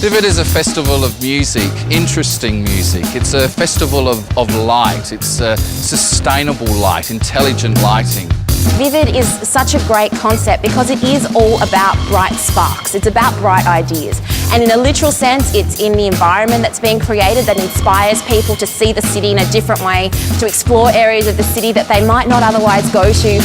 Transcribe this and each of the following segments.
Vivid is a festival of music, interesting music. It's a festival of light. It's sustainable light, intelligent lighting. Vivid is such a great concept because it is all about bright sparks. It's about bright ideas. And in a literal sense, it's in the environment that's being created that inspires people to see the city in a different way, to explore areas of the city that they might not otherwise go to.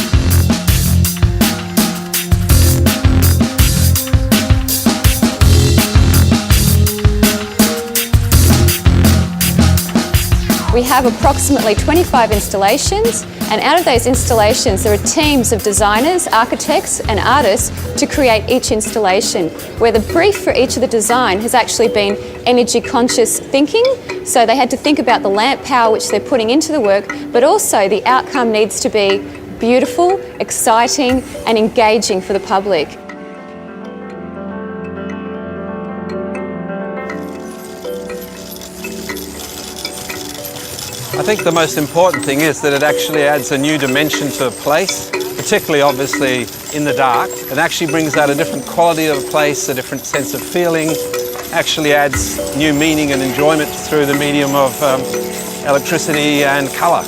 We have approximately 25 installations, and out of those installations there are teams of designers, architects and artists to create each installation, where the brief for each of the design has actually been energy conscious thinking. So they had to think about the lamp power which they're putting into the work, but also the outcome needs to be beautiful, exciting and engaging for the public. I think the most important thing is that it actually adds a new dimension to a place, particularly obviously in the dark. It actually brings out a different quality of a place, a different sense of feeling, actually adds new meaning and enjoyment through the medium of electricity and colour.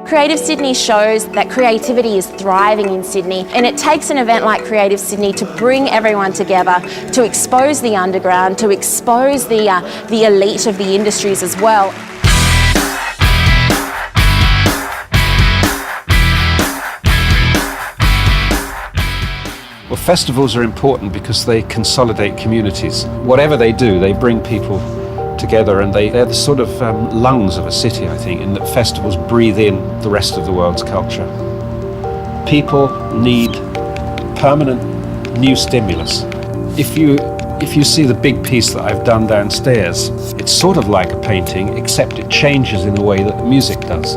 Creative Sydney shows that creativity is thriving in Sydney, and it takes an event like Creative Sydney to bring everyone together, to expose the underground, to expose the elite of the industries as well. Well, festivals are important because they consolidate communities. Whatever they do, they bring people together, and they're the sort of lungs of a city, I think, in that festivals breathe in the rest of the world's culture. People need permanent new stimulus. If you see the big piece that I've done downstairs, it's sort of like a painting, except it changes in the way that the music does.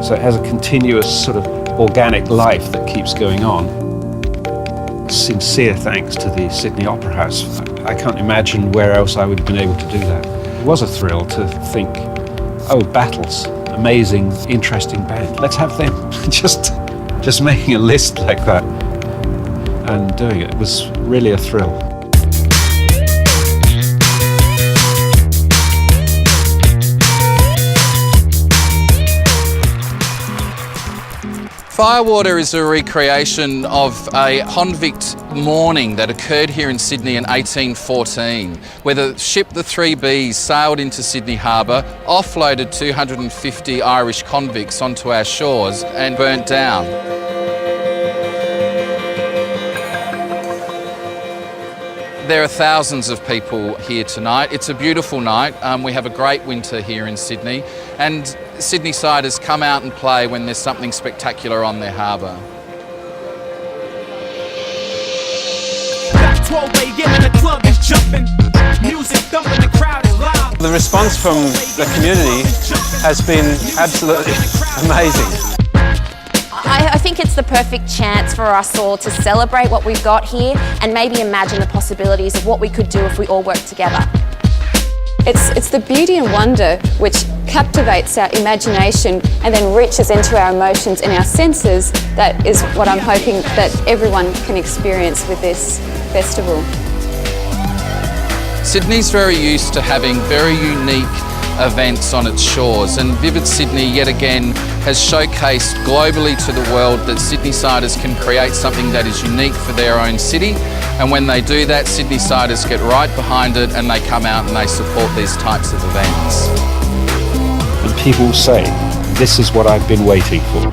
So it has a continuous sort of organic life that keeps going on. Sincere thanks to the Sydney Opera House. I can't imagine where else I would have been able to do that. It was a thrill to think, oh, Battles, amazing, interesting band. Let's have them. just making a list like that and doing it was really a thrill. Firewater is a recreation of a convict mourning that occurred here in Sydney in 1814, where the ship the 3Bs sailed into Sydney Harbour, offloaded 250 Irish convicts onto our shores and burnt down. There are thousands of people here tonight. It's a beautiful night. We have a great winter here in Sydney, and Sydney-siders come out and play when there's something spectacular on their harbour. The response from the community has been absolutely amazing. I think it's the perfect chance for us all to celebrate what we've got here and maybe imagine the possibilities of what we could do if we all worked together. It's the beauty and wonder which captivates our imagination and then reaches into our emotions and our senses. That is what I'm hoping that everyone can experience with this festival. Sydney's very used to having very unique events on its shores, and Vivid Sydney yet again has showcased globally to the world that Sydney-siders can create something that is unique for their own city, and when they do that, Sydney-siders get right behind it and they come out and they support these types of events. And people say, this is what I've been waiting for.